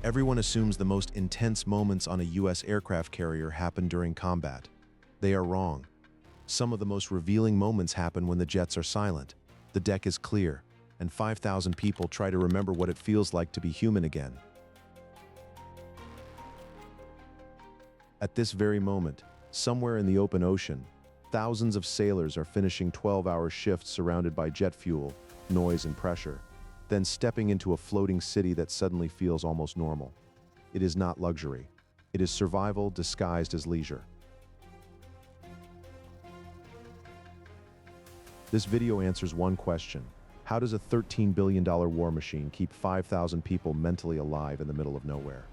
Everyone assumes the most intense moments on a U.S. aircraft carrier happen during combat. They are wrong. Some of the most revealing moments happen when the jets are silent, the deck is clear, and 5,000 people try to remember what it feels like to be human again. At this very moment, somewhere in the open ocean, thousands of sailors are finishing 12-hour shifts surrounded by jet fuel, noise, and pressure, then stepping into a floating city that suddenly feels almost normal. It is not luxury. It is survival disguised as leisure. This video answers one question. How does a $13 billion war machine keep 5,000 people mentally alive in the middle of nowhere?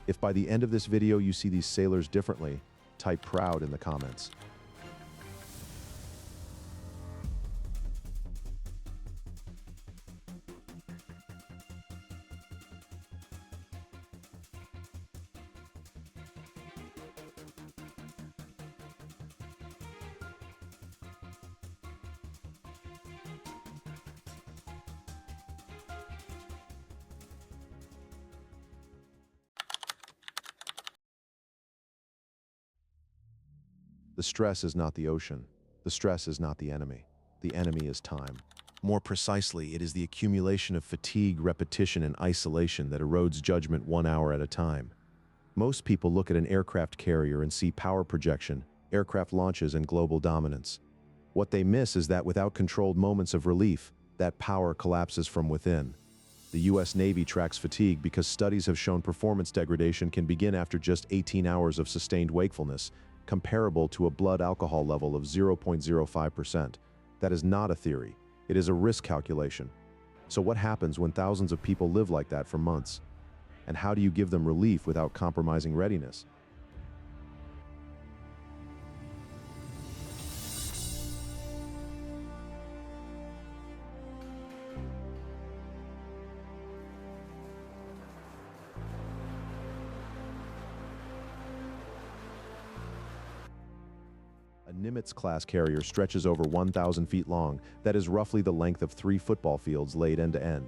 If by the end of this video you see these sailors differently, type proud in the comments. The stress is not the ocean. The stress is not the enemy. The enemy is time. More precisely, it is the accumulation of fatigue, repetition, and isolation that erodes judgment 1 hour at a time. Most people look at an aircraft carrier and see power projection, aircraft launches, and global dominance. What they miss is that without controlled moments of relief, that power collapses from within. The U.S. Navy tracks fatigue because studies have shown performance degradation can begin after just 18 hours of sustained wakefulness, comparable to a blood alcohol level of 0.05%. That is not a theory. It is a risk calculation. So what happens when thousands of people live like that for months? And how do you give them relief without compromising readiness? A Nimitz-class carrier stretches over 1,000 feet long, that is roughly the length of 3 football fields laid end to end.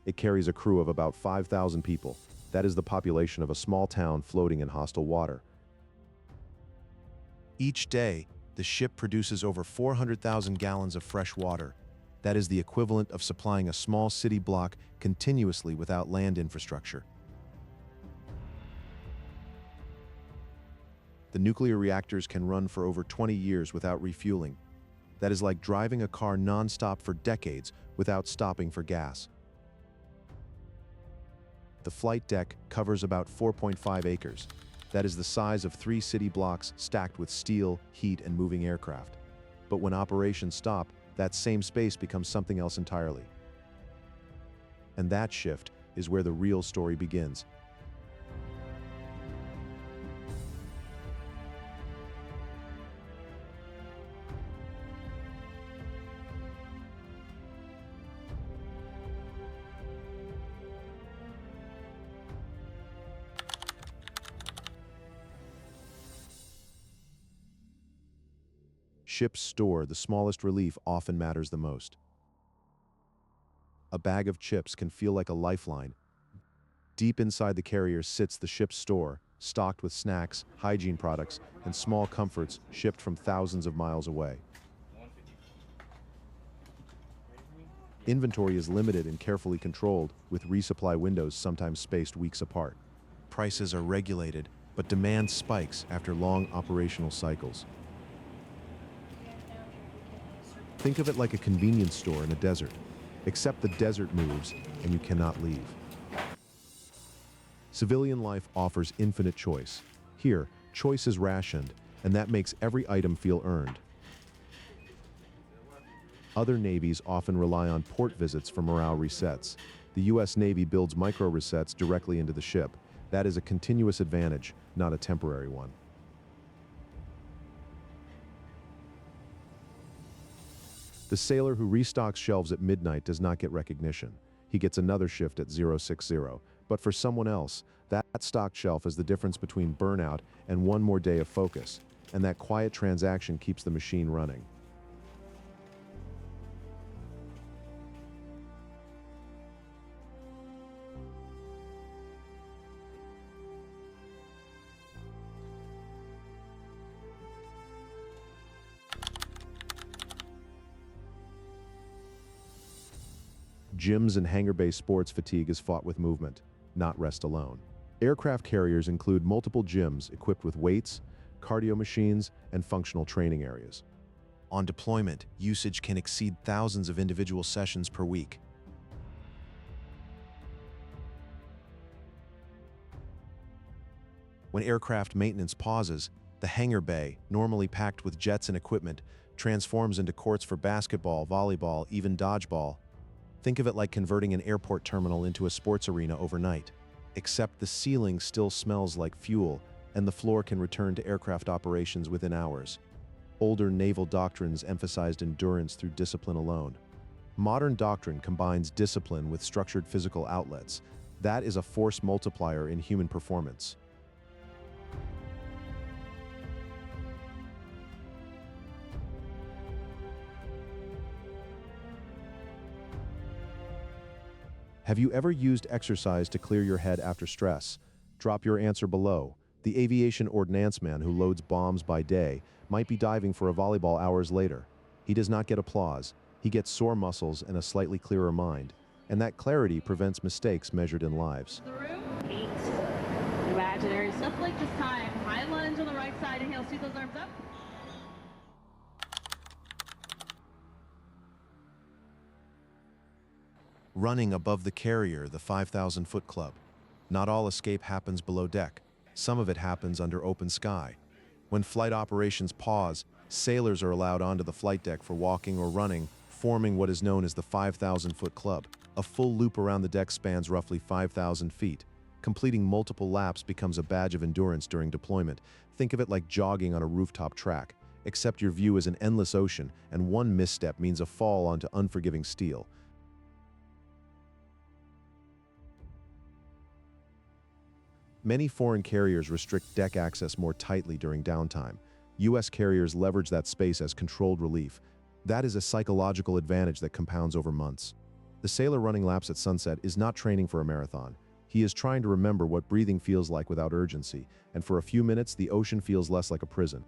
It carries a crew of about 5,000 people. That is the population of a small town floating in hostile water. Each day, the ship produces over 400,000 gallons of fresh water. That is the equivalent of supplying a small city block continuously without land infrastructure. The nuclear reactors can run for over 20 years without refueling. That is like driving a car non-stop for decades without stopping for gas. The flight deck covers about 4.5 acres. That is the size of 3 city blocks stacked with steel, heat, and moving aircraft. But when operations stop, that same space becomes something else entirely. And that shift is where the real story begins. Ship's store, the smallest relief, often matters the most. A bag of chips can feel like a lifeline. Deep inside the carrier sits the ship's store, stocked with snacks, hygiene products, and small comforts shipped from thousands of miles away. Inventory is limited and carefully controlled, with resupply windows sometimes spaced weeks apart. Prices are regulated, but demand spikes after long operational cycles. Think of it like a convenience store in a desert, except the desert moves and you cannot leave. Civilian life offers infinite choice. Here, choice is rationed, and that makes every item feel earned. Other navies often rely on port visits for morale resets. The U.S. Navy builds micro-resets directly into the ship. That is a continuous advantage, not a temporary one. The sailor who restocks shelves at midnight does not get recognition. He gets another shift at 060. But for someone else, that stocked shelf is the difference between burnout and one more day of focus. and that quiet transaction keeps the machine running. Gyms and hangar-based sports fatigue is fought with movement, not rest alone. Aircraft carriers include multiple gyms equipped with weights, cardio machines, and functional training areas. On deployment, usage can exceed thousands of individual sessions per week. When aircraft maintenance pauses, the hangar bay, normally packed with jets and equipment, transforms into courts for basketball, volleyball, even dodgeball. Think of it like converting an airport terminal into a sports arena overnight. Except the ceiling still smells like fuel, and the floor can return to aircraft operations within hours. Older naval doctrines emphasized endurance through discipline alone. Modern doctrine combines discipline with structured physical outlets. That is a force multiplier in human performance. Have you ever used exercise to clear your head after stress? Drop your answer below. The aviation ordnance man who loads bombs by day might be diving for a volleyball hours later. He does not get applause. He gets sore muscles and a slightly clearer mind. And that clarity prevents mistakes measured in lives. Through 8. Imaginary stuff like this time. High lunge on the right side. Inhale, sweep those arms up. Running above the carrier, the 5,000-foot club. Not all escape happens below deck. Some of it happens under open sky. When flight operations pause, sailors are allowed onto the flight deck for walking or running, forming what is known as the 5,000-foot club. A full loop around the deck spans roughly 5,000 feet. Completing multiple laps becomes a badge of endurance during deployment. Think of it like jogging on a rooftop track, except your view is an endless ocean, and one misstep means a fall onto unforgiving steel. Many foreign carriers restrict deck access more tightly during downtime. U.S. carriers leverage that space as controlled relief. That is a psychological advantage that compounds over months. The sailor running laps at sunset is not training for a marathon. He is trying to remember what breathing feels like without urgency, and for a few minutes, the ocean feels less like a prison.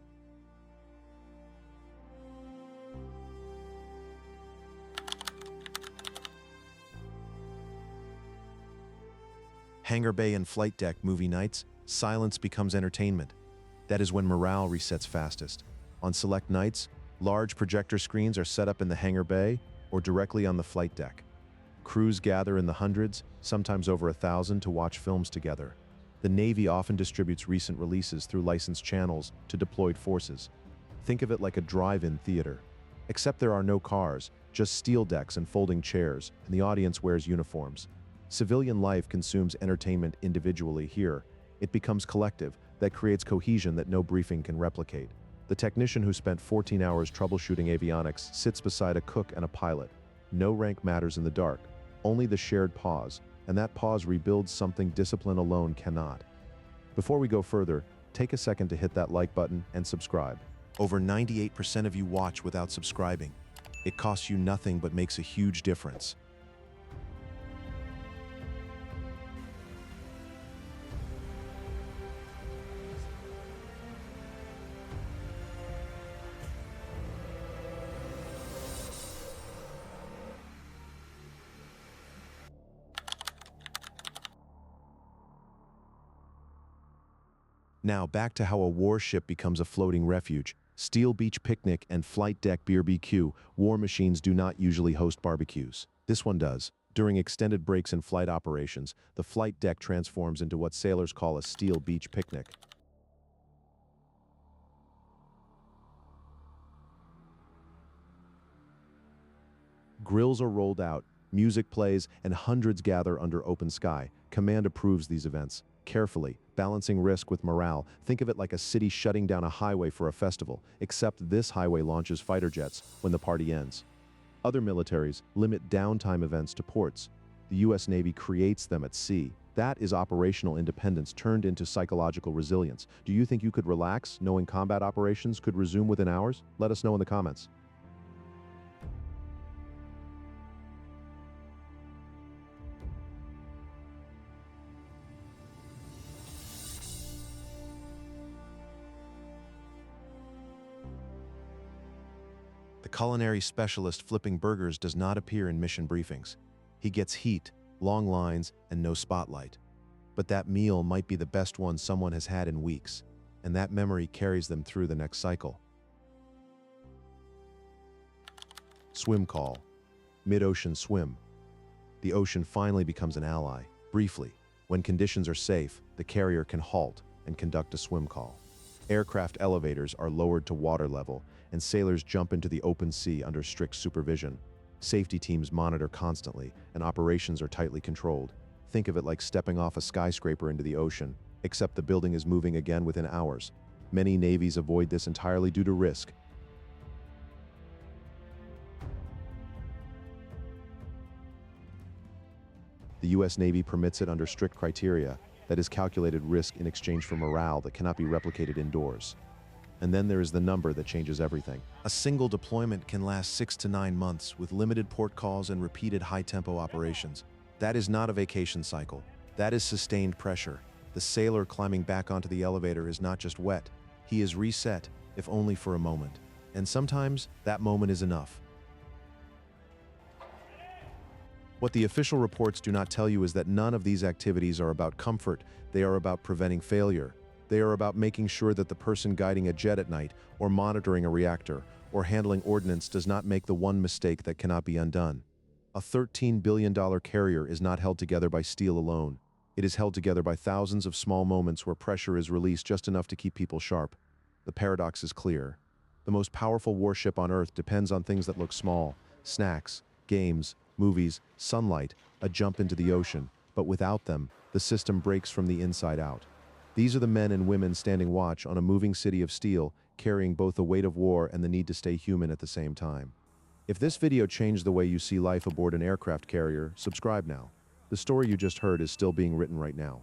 Hangar bay and flight deck movie nights, silence becomes entertainment. That is when morale resets fastest. On select nights, large projector screens are set up in the hangar bay or directly on the flight deck. Crews gather in the hundreds, sometimes over 1,000, to watch films together. The Navy often distributes recent releases through licensed channels to deployed forces. Think of it like a drive-in theater. Except there are no cars, just steel decks and folding chairs, and the audience wears uniforms. Civilian life consumes entertainment individually here. It becomes collective, that creates cohesion that no briefing can replicate. The technician who spent 14 hours troubleshooting avionics sits beside a cook and a pilot. No rank matters in the dark, only the shared pause, and that pause rebuilds something discipline alone cannot. Before we go further, take a second to hit that like button and subscribe. Over 98% of you watch without subscribing. It costs you nothing but makes a huge difference. Now back to how a warship becomes a floating refuge. Steel beach picnic and flight deck BBQ. War machines do not usually host barbecues. This one does. During extended breaks in flight operations, the flight deck transforms into what sailors call a steel beach picnic. Grills are rolled out, music plays, and hundreds gather under open sky. Command approves these events. Carefully, balancing risk with morale. Think of it like a city shutting down a highway for a festival, except this highway launches fighter jets when the party ends. Other militaries limit downtime events to ports. The U.S. Navy creates them at sea. That is operational independence turned into psychological resilience. Do you think you could relax knowing combat operations could resume within hours? Let us know in the comments. The culinary specialist flipping burgers does not appear in mission briefings. He gets heat, long lines, and no spotlight. But that meal might be the best one someone has had in weeks, and that memory carries them through the next cycle. Swim call. Mid-ocean swim. The ocean finally becomes an ally. Briefly, when conditions are safe, the carrier can halt and conduct a swim call. Aircraft elevators are lowered to water level, and sailors jump into the open sea under strict supervision. Safety teams monitor constantly, and operations are tightly controlled. Think of it like stepping off a skyscraper into the ocean, except the building is moving again within hours. Many navies avoid this entirely due to risk. The U.S. Navy permits it under strict criteria, that is calculated risk in exchange for morale that cannot be replicated indoors. And then there is the number that changes everything. A single deployment can last 6 to 9 months with limited port calls and repeated high-tempo operations. That is not a vacation cycle. That is sustained pressure. The sailor climbing back onto the elevator is not just wet. He is reset, if only for a moment. And sometimes, that moment is enough. What the official reports do not tell you is that none of these activities are about comfort. They are about preventing failure. They are about making sure that the person guiding a jet at night, or monitoring a reactor, or handling ordnance does not make the one mistake that cannot be undone. A $13 billion carrier is not held together by steel alone. It is held together by thousands of small moments where pressure is released just enough to keep people sharp. The paradox is clear. The most powerful warship on Earth depends on things that look small: snacks, games, movies, sunlight, a jump into the ocean. But without them, the system breaks from the inside out. These are the men and women standing watch on a moving city of steel, carrying both the weight of war and the need to stay human at the same time. If this video changed the way you see life aboard an aircraft carrier, subscribe now. The story you just heard is still being written right now.